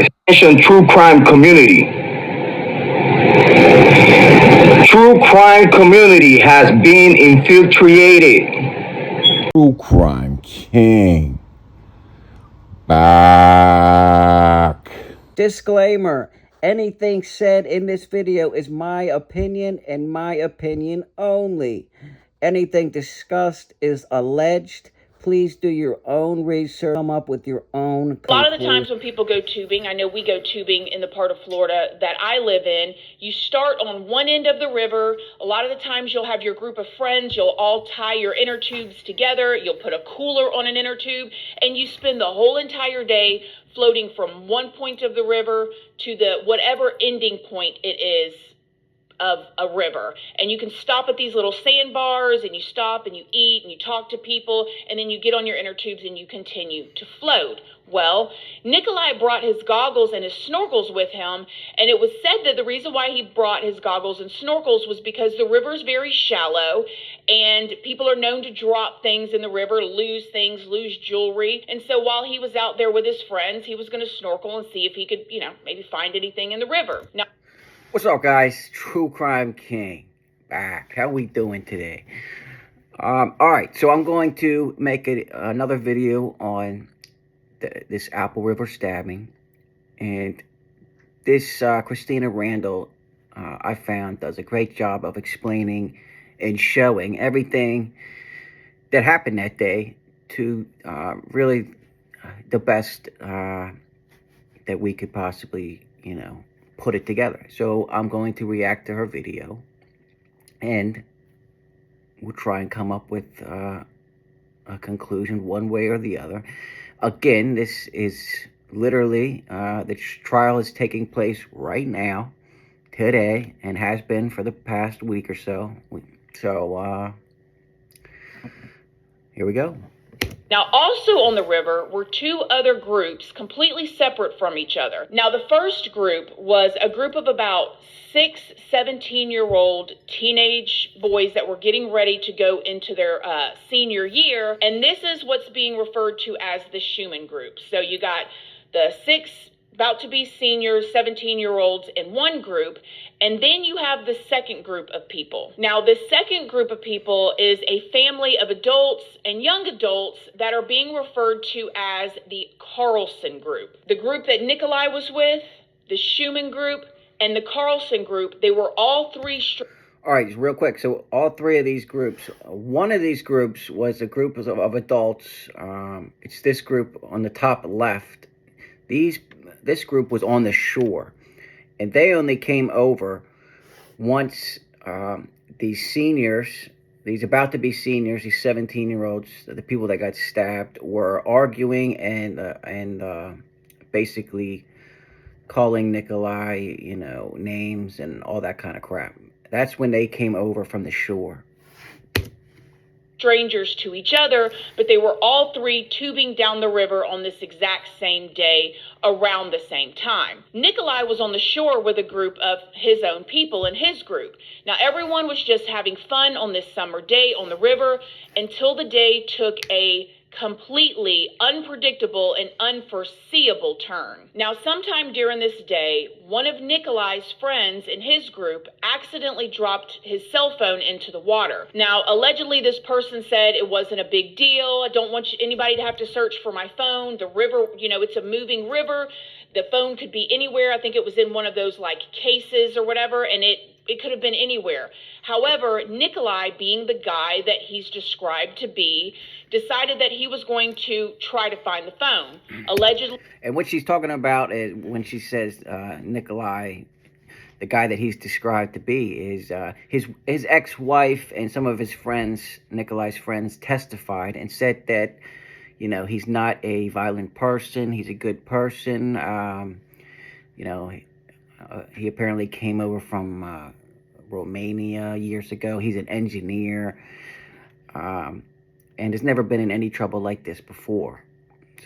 Attention, true crime community. True crime community has been infiltrated. True Crime King back. Disclaimer, anything said in this video is my opinion and my opinion only. Anything discussed is alleged. Please do your own research, come up with your own conclusion. A lot of the times when people go tubing, I know we go tubing in the part of Florida that I live in, you start on one end of the river. A lot of the times you'll have your group of friends, you'll all tie your inner tubes together, you'll put a cooler on an inner tube, and you spend the whole entire day floating from one point of the river to the whatever ending point it is of a river. And you can stop at these little sandbars, and you stop and you eat and you talk to people, and then you get on your inner tubes and you continue to float. Well, Nikolai brought his goggles and his snorkels with him, and it was said that the reason why he brought his goggles and snorkels was because the river is very shallow, and people are known to drop things in the river, lose things, lose jewelry. And so while he was out there with his friends, he was going to snorkel and see if he could, maybe find anything in the river. Now, what's up, guys? True Crime King back. How we doing today? All right, so I'm going to make another video on this Apple River stabbing, and this Christina Randall, I found, does a great job of explaining and showing everything that happened that day to really the best that we could possibly, put it together. So I'm going to react to her video, and we'll try and come up with a conclusion one way or the other. Again, this is literally, the trial is taking place right now, today, and has been for the past week or so. So, here we go. Now, also on the river were two other groups completely separate from each other. Now, the first group was a group of about 6 17-year-old teenage boys that were getting ready to go into their senior year. And this is what's being referred to as the Schumann group. So you got the 6 about to be seniors, 17-year-olds in one group, and then you have the second group of people. Now, the second group of people is a family of adults and young adults that are being referred to as the Carlson group. The group that Nikolai was with, the Schumann group, and the Carlson group, they were all three... All right, real quick. So all three of these groups, one of these groups was a group of adults. It's this group on the top left. This group was on the shore, and they only came over once these seniors, these about to be seniors, these 17-year-olds, the people that got stabbed, were arguing and basically calling Nikolai, names and all that kind of crap. That's when they came over from the shore. Strangers to each other, but they were all three tubing down the river on this exact same day around the same time. Nikolai was on the shore with a group of his own people in his group. Now, everyone was just having fun on this summer day on the river until the day took a completely unpredictable and unforeseeable turn. Now, sometime during this day, one of Nikolai's friends in his group accidentally dropped his cell phone into the water. Now, allegedly, this person said it wasn't a big deal. I don't want anybody to have to search for my phone. The river, it's a moving river. The phone could be anywhere. I think it was in one of those like cases or whatever, and it could have been anywhere. However, Nikolai, being the guy that he's described to be, decided that he was going to try to find the phone. Allegedly. And what she's talking about is when she says Nikolai, the guy that he's described to be, is his ex-wife and some of his friends, Nikolai's friends, testified and said that, he's not a violent person. He's a good person. He apparently came over from Romania years ago. He's an engineer, and has never been in any trouble like this before.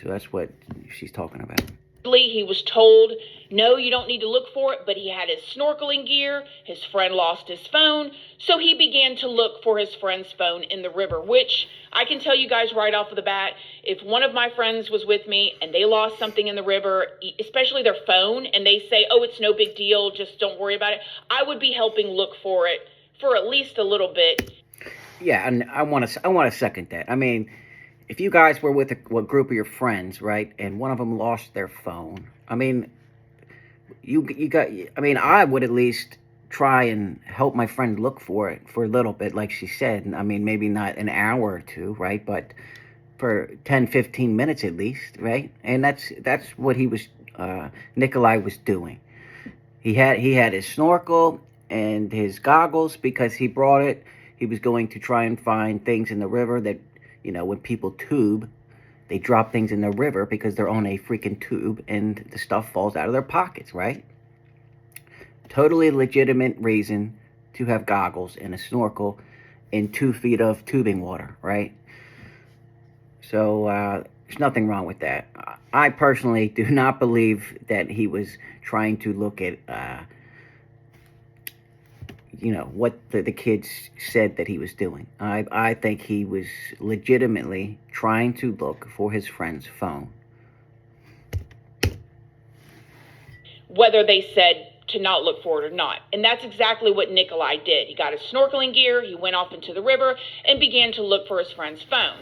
So that's what she's talking about. He was told, no, you don't need to look for it, but he had his snorkeling gear. His friend lost his phone, so he began to look for his friend's phone in the river, which I can tell you guys right off of the bat, if one of my friends was with me and they lost something in the river, especially their phone, and they say, oh, it's no big deal, just don't worry about it, I would be helping look for it for at least a little bit. Yeah, and I want to second that. I mean, if you guys were with a group of your friends, right, and one of them lost their phone, I mean, I would at least try and help my friend look for it for a little bit, like she said. I mean, maybe not an hour or two, right, but for 10, 15 minutes at least, right? And that's what Nikolai was doing. He had his snorkel and his goggles because he brought it. He was going to try and find things in the river that, when people tube, they drop things in the river because they're on a freaking tube and the stuff falls out of their pockets, right? Totally legitimate reason to have goggles and a snorkel in 2 feet of tubing water, right? So there's nothing wrong with that. I personally do not believe that he was trying to look at what the kids said that he was doing. I think he was legitimately trying to look for his friend's phone. Whether they said to not look for it or not. And that's exactly what Nikolai did. He got his snorkeling gear, he went off into the river, and began to look for his friend's phone.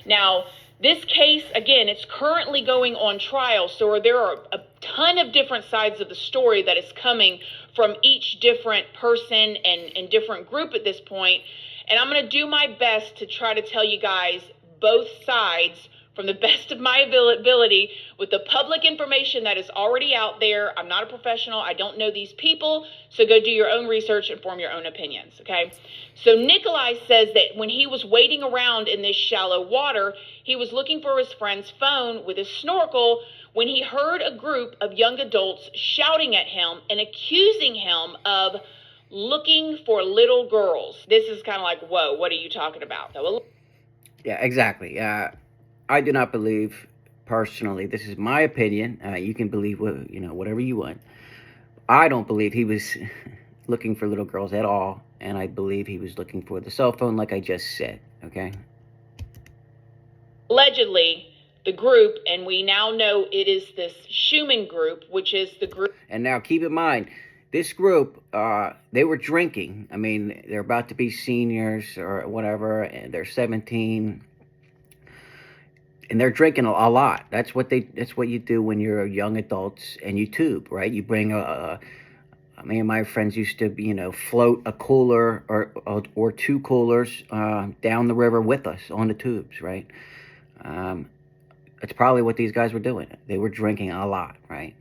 Now, this case, again, it's currently going on trial, so there are a ton of different sides of the story that is coming from each different person and different group at this point. And I'm going to do my best to try to tell you guys both sides from the best of my ability with the public information that is already out there. I'm not a professional. I don't know these people. So go do your own research and form your own opinions, okay? So Nikolai says that when he was wading around in this shallow water, he was looking for his friend's phone with his snorkel when he heard a group of young adults shouting at him and accusing him of looking for little girls. This is kind of like, whoa, what are you talking about? Yeah, exactly. I do not believe, personally, this is my opinion. You can believe whatever you want. I don't believe he was looking for little girls at all, and I believe he was looking for the cell phone, like I just said. Okay. Allegedly, the group, and we now know it is this Schumann group, which is the group. And now keep in mind, this group, they were drinking. I mean, they're about to be seniors or whatever, and they're 17. And they're drinking a lot. That's what you do when you're young adults and you tube, right? You bring me and my friends used to, float a cooler or 2 coolers down the river with us on the tubes, right? That's probably what these guys were doing. They were drinking a lot, right?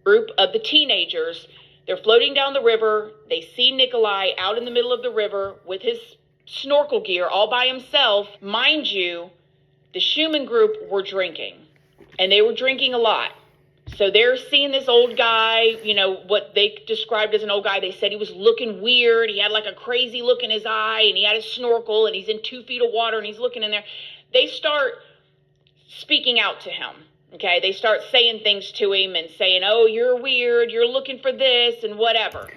Group of the teenagers, they're floating down the river. They see Nikolai out in the middle of the river with his snorkel gear all by himself. Mind you, the Schumann group were drinking, and they were drinking a lot. So they're seeing this old guy, what they described as an old guy. They said he was looking weird. He had like a crazy look in his eye, and he had his snorkel, and he's in 2 feet of water, and he's looking in there. They start speaking out to him, okay? They start saying things to him and saying, oh, you're weird, you're looking for this, and whatever.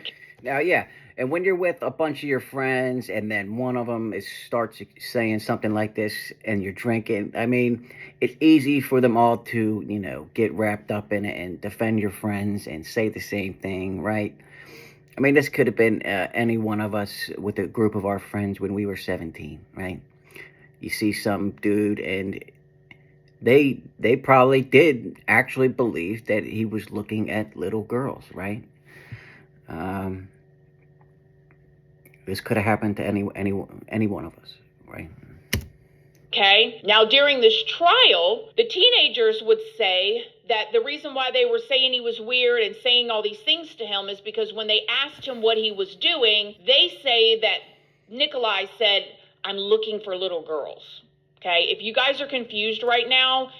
Now, yeah. And when you're with a bunch of your friends and then one of them starts saying something like this and you're drinking, I mean, it's easy for them all to, get wrapped up in it and defend your friends and say the same thing, right? I mean, this could have been any one of us with a group of our friends when we were 17, right? You see some dude and they probably did actually believe that he was looking at little girls, right? This could have happened to any one of us, right? Okay. Now, during this trial, the teenagers would say that the reason why they were saying he was weird and saying all these things to him is because when they asked him what he was doing, they say that Nikolai said, I'm looking for little girls. Okay. If you guys are confused right now,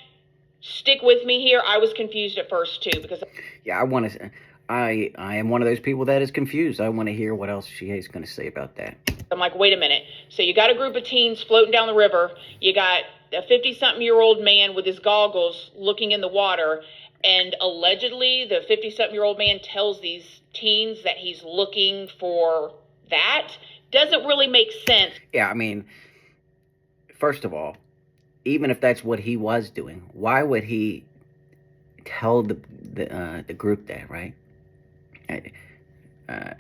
stick with me here. I was confused at first too, because yeah, I am one of those people that is confused. I want to hear what else she is going to say about that. I'm like, wait a minute. So you got a group of teens floating down the river. You got a 50-something-year-old man with his goggles looking in the water. And allegedly, the 50-something-year-old man tells these teens that he's looking for that. Doesn't really make sense. Yeah, I mean, first of all, even if that's what he was doing, why would he tell the group that, right? I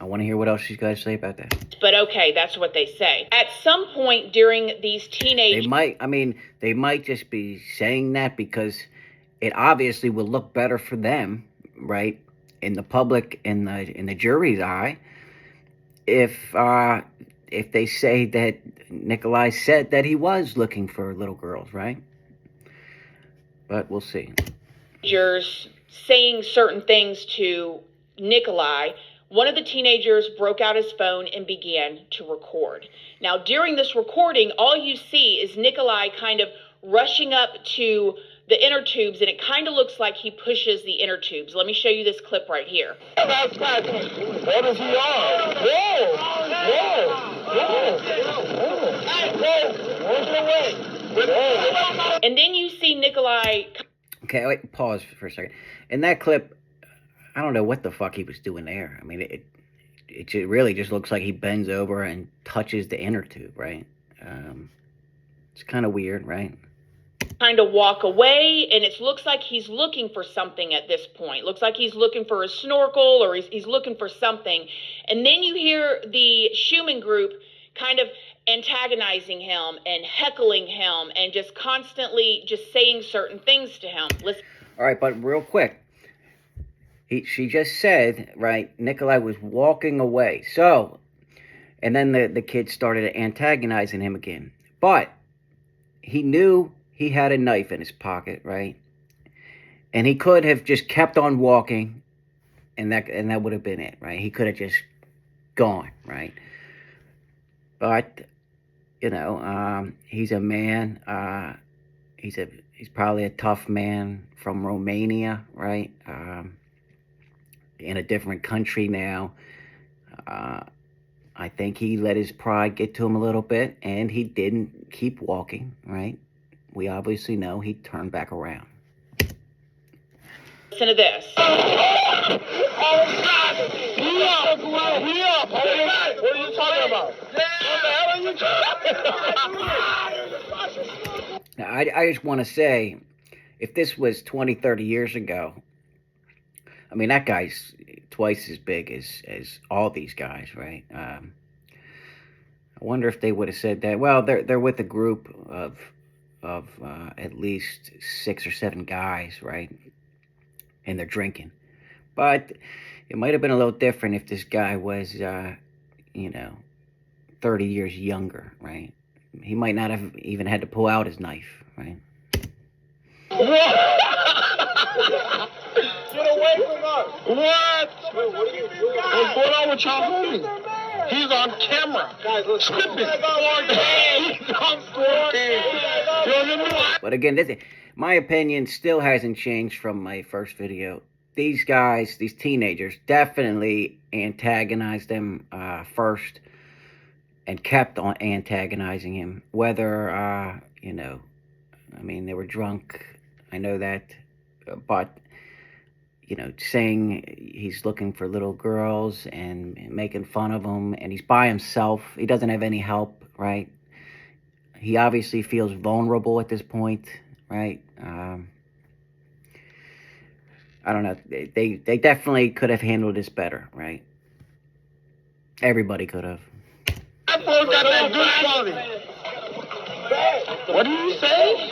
want to hear what else she's got to say about that. But okay, that's what they say. At some point during these teenage... They might just be saying that because it obviously will look better for them, right? In the public, in the jury's eye, if they say that Nikolai said that he was looking for little girls, right? But we'll see. Saying certain things to Nikolai, one of the teenagers broke out his phone and began to record. Now, during this recording, all you see is Nikolai kind of rushing up to the inner tubes, and it kind of looks like he pushes the inner tubes. Let me show you this clip right here. What is he on? Whoa! And then you see Nikolai... Okay, wait, pause for a second. In that clip, I don't know what the fuck he was doing there. I mean, it really just looks like he bends over and touches the inner tube, right? It's kind of weird, right? Kind of walk away, and it looks like he's looking for something at this point. Looks like he's looking for a snorkel, or he's looking for something. And then you hear the Schumann group kind of antagonizing him and heckling him and just constantly just saying certain things to him. Listen. All right, but real quick, she just said, right, Nikolai was walking away. So, and then the kid started antagonizing him again. But he knew he had a knife in his pocket, right? And he could have just kept on walking, and that would have been it, right? He could have just gone, right? But, you know, he's a man. He's probably a tough man from Romania, right? In a different country now. I think he let his pride get to him a little bit, and he didn't keep walking, right? We obviously know he turned back around. Listen to this. Oh, God! We up! What are you talking about? What the hell are you talking about? Now, I just want to say, if this was 20, 30 years ago, I mean, that guy's twice as big as all these guys, right? I wonder if they would have said that. Well, they're with a group of at least 6 or 7 guys, right? And they're drinking. But it might have been a little different if this guy was, 30 years younger, right? He might not have even had to pull out his knife, right? Get away from us! What? What are you doing? What's going on with y'all homie? He's on camera. Guys, let's go. He's on 4K. But again, my opinion still hasn't changed from my first video. These guys, these teenagers, definitely antagonized them first and kept on antagonizing him. Whether, I mean, they were drunk, I know that, but, saying he's looking for little girls and making fun of them, and he's by himself. He doesn't have any help, right? He obviously feels vulnerable at this point, right? I don't know. They definitely could have handled this better, right? Everybody could have. That boy got that good quality. What do you say?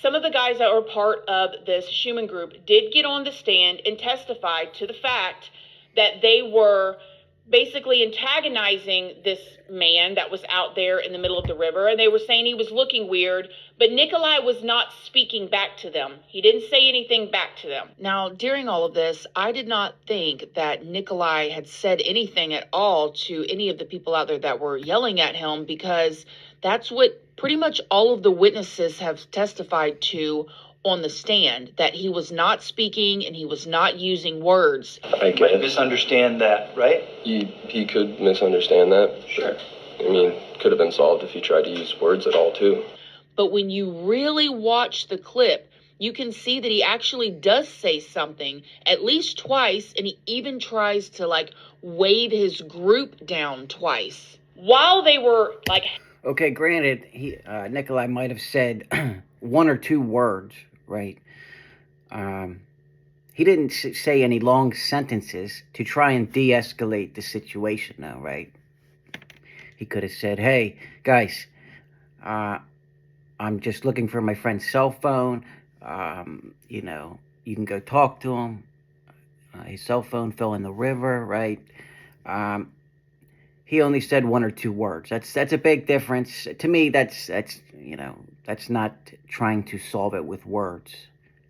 Some of the guys that were part of this Schumann group did get on the stand and testify to the fact that they were basically antagonizing this man that was out there in the middle of the river, and they were saying he was looking weird, but Nikolai was not speaking back to them. He didn't say anything back to them. Now, during all of this, I did not think that Nikolai had said anything at all to any of the people out there that were yelling at him, because that's what pretty much all of the witnesses have testified to on the stand, that he was not speaking and he was not using words. I might misunderstand that, right? He could misunderstand that. Sure. I mean, could have been solved if he tried to use words at all, too. But when you really watch the clip, you can see that he actually does say something at least twice, and he even tries to, like, wave his group down twice. While they were, like... Okay, granted, Nikolai might have said one or two words, right? He didn't say any long sentences to try and de-escalate the situation, though, right? He could have said, hey, guys, I'm just looking for my friend's cell phone. You know, you can go talk to him. His cell phone fell in the river, right? He only said one or two words. That's a big difference. To me, that's you know, that's not trying to solve it with words.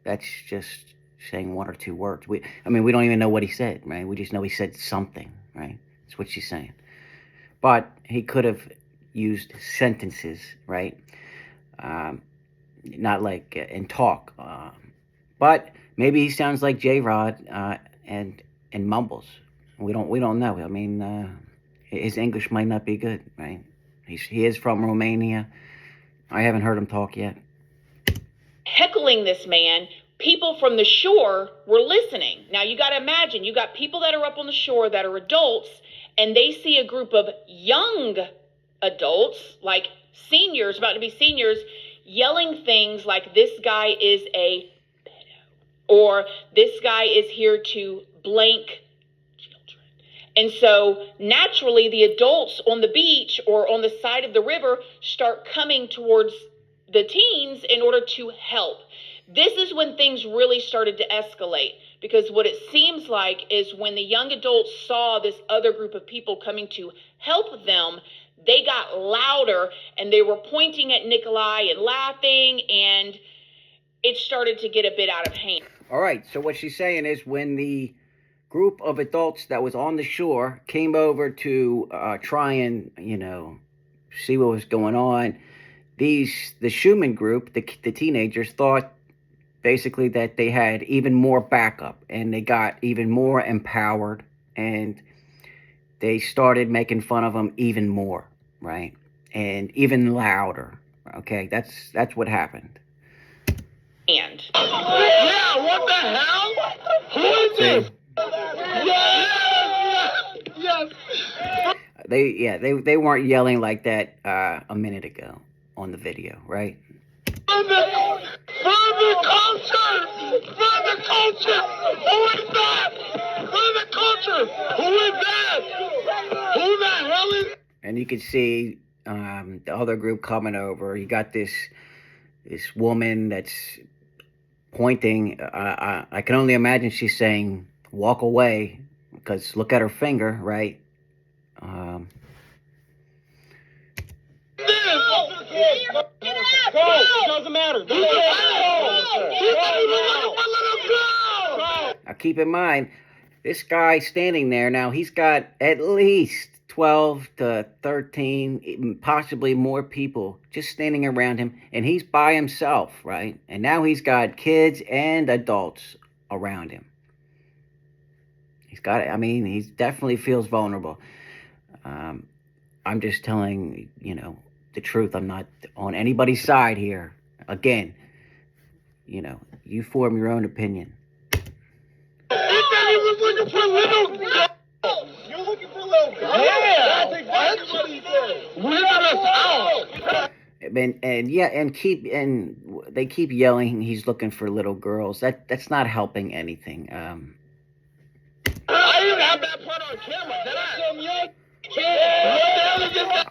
That's just saying one or two words. I mean, we don't even know what he said, right? We just know he said something, right? That's what she's saying. But he could have used sentences, right? Not like in talk. But maybe he sounds like J-Rod and mumbles. We don't know. I mean, his English might not be good, right? He is from Romania. I haven't heard him talk yet. Heckling this man, people from the shore were listening. Now, you got to imagine, you got people that are up on the shore that are adults, and they see a group of young adults, like seniors, about to be seniors, yelling things like, this guy is a pedo, or this guy is here to blank children. And so naturally the adults on the beach or on the side of the river start coming towards the teens in order to help. This is when things really started to escalate, because what it seems like is when the young adults saw this other group of people coming to help them, they got louder and they were pointing at Nikolai and laughing, and it started to get a bit out of hand. All right, so what she's saying is when the group of adults that was on the shore came over to try and, you know, see what was going on, the Schumann group, the teenagers, thought basically that they had even more backup, and they got even more empowered, and they started making fun of them even more, right? And even louder. Okay, that's what happened. And Yeah, what the hell? Who is this? Yes. They weren't yelling like that a minute ago on the video, right? For the culture! Who is that? For the culture! Who is that? Who the hell is... And you can see the other group coming over. You got this woman that's pointing. I can only imagine she's saying, walk away, because look at her finger, right? Go! It doesn't matter. Go! Now keep in mind, this guy standing there now, he's got at least 12 to 13, possibly more people just standing around him, and he's by himself, right? And now he's got kids and adults around him. He's got, I mean, he definitely feels vulnerable. I'm just telling, you know, the truth. I'm not on anybody's side here. Again, you know, you form your own opinion. He said he was looking for little girls. You're looking for little girls? Yeah. That's exactly what he said. We're out. And they keep yelling he's looking for little girls. That's not helping anything. I didn't have that part on camera. Did I?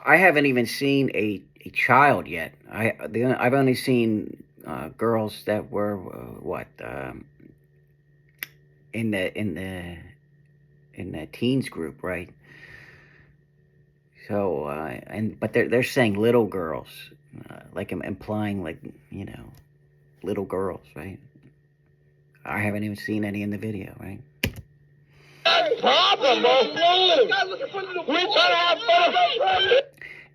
I haven't even seen a child yet. I've only seen girls that were in the the teens group, right? So, but they're saying little girls, like implying like, you know, little girls, right? I haven't even seen any in the video, right? Problem, bro. We trying to have fun.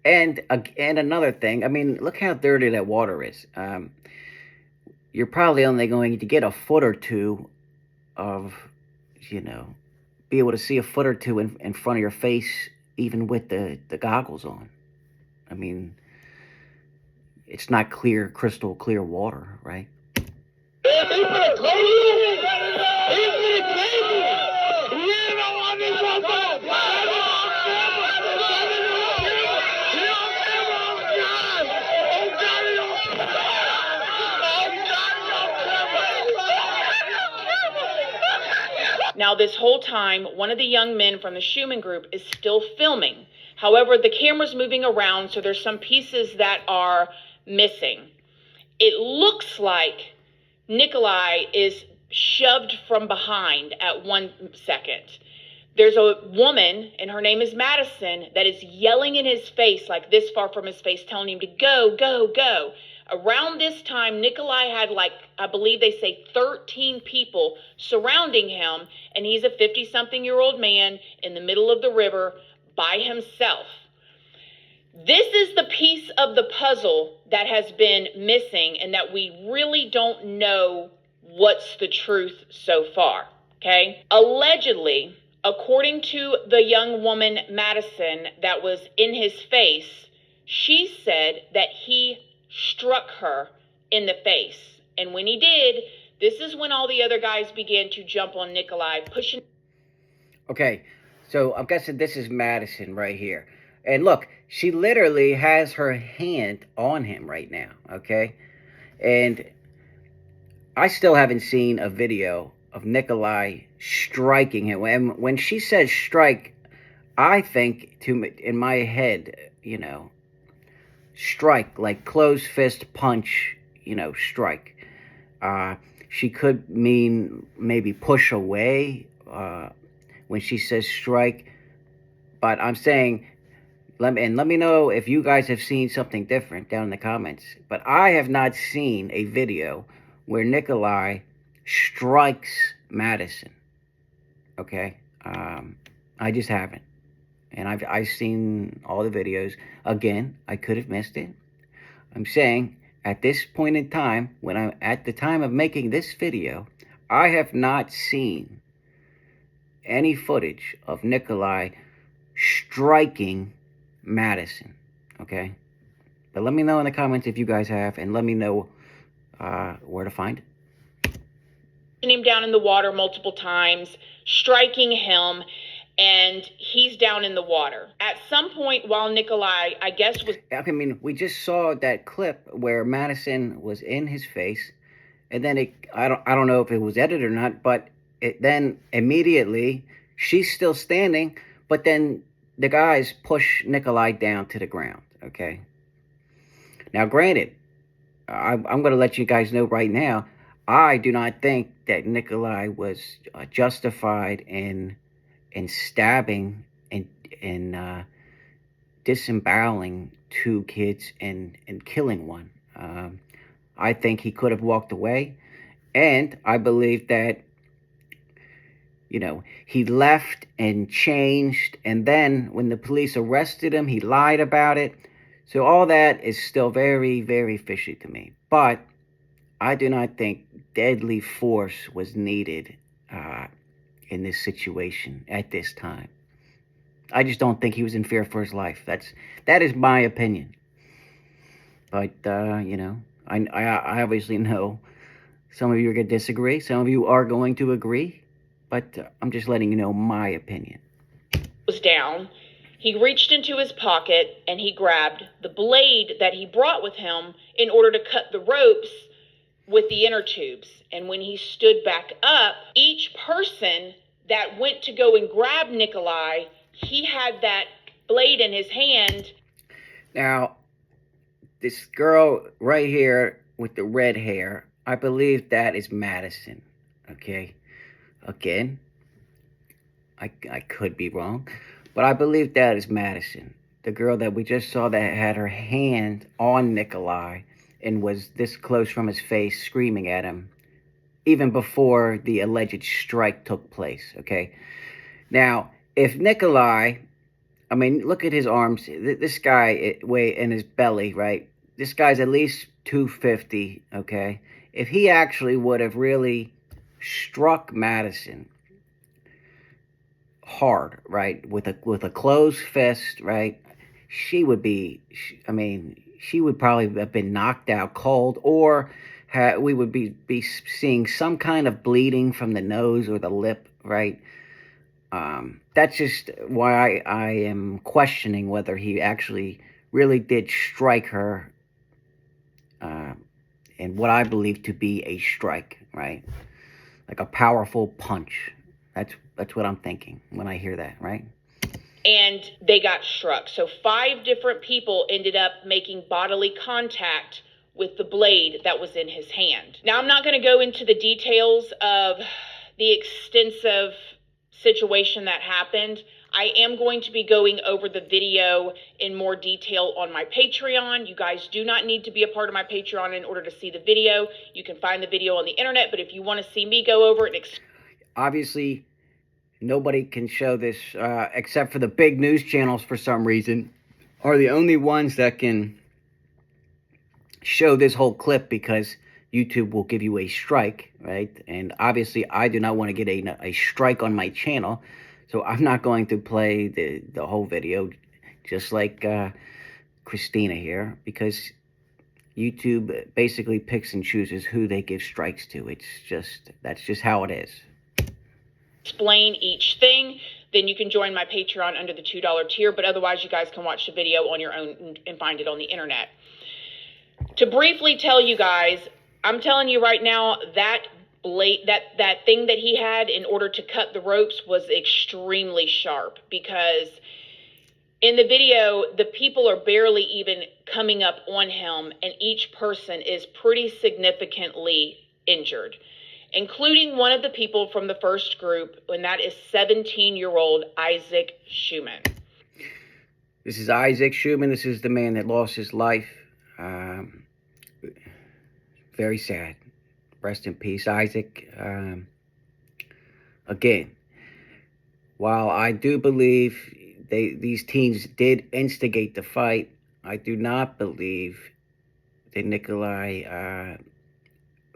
And another thing, I mean, look how dirty that water is. You're probably only going to get a foot or two of, you know, be able to see a foot or two in front of your face, even with the goggles on. I mean, it's not clear, crystal clear water, right? Now, this whole time, one of the young men from the Schumann group is still filming. However, the camera's moving around, so there's some pieces that are missing. It looks like Nikolai is shoved from behind at 1 second. There's a woman, and her name is Madison, that is yelling in his face, like this far from his face, telling him to go, go, go. Around this time, Nikolai had, like, I believe they say 13 people surrounding him, and he's a 50-something-year-old man in the middle of the river by himself. This is the piece of the puzzle that has been missing and that we really don't know what's the truth so far, okay? Allegedly, according to the young woman, Madison, that was in his face, she said that he struck her in the face. And when he did, this is when all the other guys began to jump on Nikolai, pushing. Okay, so I'm guessing this is Madison right here. And look, she literally has her hand on him right now, okay? And I still haven't seen a video of Nikolai striking him. And when she says strike, I think, in my head, you know, strike, like closed fist punch, you know, strike. She could mean maybe push away when she says strike. But I'm saying, let me know if you guys have seen something different down in the comments. But I have not seen a video where Nikolai strikes Madison. Okay, I just haven't. And I've seen all the videos. Again, I could have missed it. I'm saying at this point in time, when I'm at the time of making this video, I have not seen any footage of Nikolai striking Madison. Okay, but let me know in the comments if you guys have, and let me know where to find it. Him down in the water multiple times, striking him, and he's down in the water. At some point while Nikolai, I guess, was... I mean, we just saw that clip where Madison was in his face, and then I don't know if it was edited or not, but then immediately she's still standing, but then the guys push Nikolai down to the ground, okay? Now, granted, I'm going to let you guys know right now, I do not think that Nikolai was justified in stabbing and disemboweling 2 kids and killing one. I think he could have walked away, and I believe that, you know, he left and changed, and then when the police arrested him, he lied about it. So all that is still very, very fishy to me. But I do not think deadly force was needed in this situation at this time. I just don't think he was in fear for his life. That is my opinion. But you know, I obviously know some of you are going to disagree. Some of you are going to agree. But I'm just letting you know my opinion. Was down. He reached into his pocket and he grabbed the blade that he brought with him in order to cut the ropes with the inner tubes. And when he stood back up, each person that went to go and grab Nikolai, he had that blade in his hand. Now, this girl right here with the red hair, I believe that is Madison, okay? Again, I could be wrong, but I believe that is Madison, the girl that we just saw that had her hand on Nikolai and was this close from his face, screaming at him, even before the alleged strike took place, okay? Now, if Nikolai, I mean, look at his arms. This guy, in his belly, right? This guy's at least 250, okay? If he actually would have really struck Madison hard, right, with a closed fist, right, she would probably have been knocked out cold, or we would be seeing some kind of bleeding from the nose or the lip, right? That's just why I am questioning whether he actually really did strike her in what I believe to be a strike, right? Like a powerful punch. That's what I'm thinking when I hear that, right? And they got struck. So 5 different people ended up making bodily contact with the blade that was in his hand. Now, I'm not going to go into the details of the extensive situation that happened. I am going to be going over the video in more detail on my Patreon. You guys do not need to be a part of my Patreon in order to see the video. You can find the video on the internet, but if you want to see me go over it... Obviously, nobody can show this except for the big news channels for some reason are the only ones that can show this whole clip because YouTube will give you a strike, right? And obviously, I do not want to get a strike on my channel, so I'm not going to play the whole video, just like Christina here, because YouTube basically picks and chooses who they give strikes to. That's just how it is. Explain each thing, then you can join my Patreon under the $2 tier, but otherwise you guys can watch the video on your own and find it on the internet. To briefly tell you guys, I'm telling you right now, that thing that he had in order to cut the ropes was extremely sharp, because in the video, the people are barely even coming up on him, and each person is pretty significantly injured, including one of the people from the first group, and that is 17-year-old Isaac Schumann. This is Isaac Schumann. This is the man that lost his life. Very sad. Rest in peace, Isaac. Again, while I do believe these teens did instigate the fight, I do not believe that Nikolai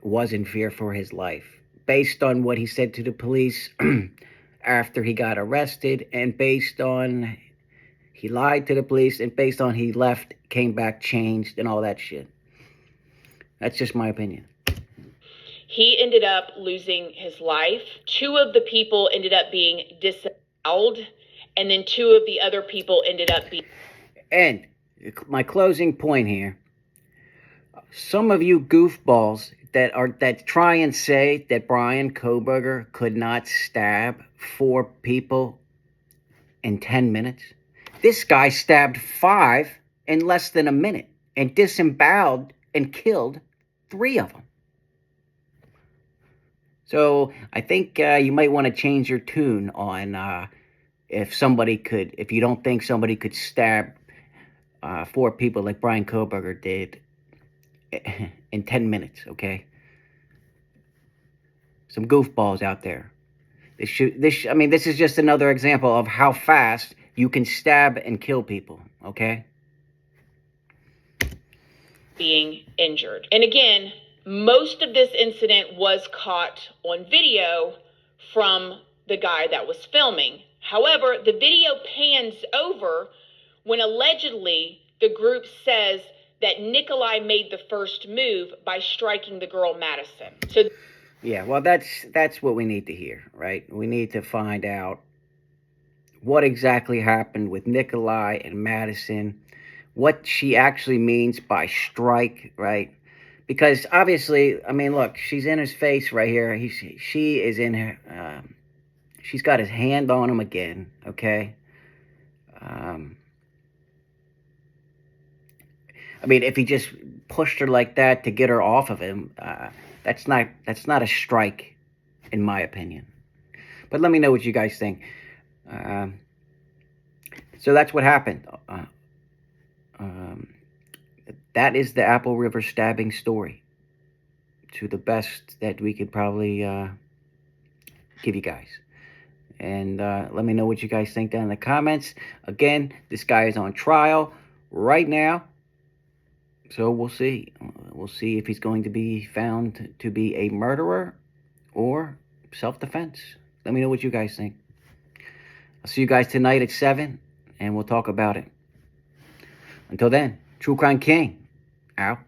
was in fear for his life, based on what he said to the police after he got arrested, and based on he lied to the police, and based on he left, came back changed, and all that shit. That's just my opinion. He ended up losing his life. 2 of the people ended up being disemboweled, and then 2 of the other people ended up being... And my closing point here, some of you goofballs that try and say that Bryan Kohberger could not stab 4 people in 10 minutes. This guy stabbed 5 in less than a minute and disemboweled and killed 3 of them. So I think you might want to change your tune on if you don't think somebody could stab 4 people like Bryan Kohberger did in 10 minutes, okay? Some goofballs out there. I mean, this is just another example of how fast you can stab and kill people, okay? Being injured. And again, most of this incident was caught on video from the guy that was filming. However, the video pans over when allegedly the group says that Nikolai made the first move by striking the girl Madison. So yeah, well, that's what we need to hear, right? We need to find out what exactly happened with Nikolai and Madison, what she actually means by strike, right? Because obviously, I mean, look, she's in his face right here. She is in her. She's got his hand on him again. Okay. I mean, if he just pushed her like that to get her off of him, that's not a strike, in my opinion. But let me know what you guys think. So that's what happened. That is the Apple River stabbing story, to the best that we could probably give you guys. And let me know what you guys think down in the comments. Again, this guy is on trial right now, so we'll see. We'll see if he's going to be found to be a murderer or self-defense. Let me know what you guys think. I'll see you guys tonight at 7, and we'll talk about it. Until then, True Crime King, out.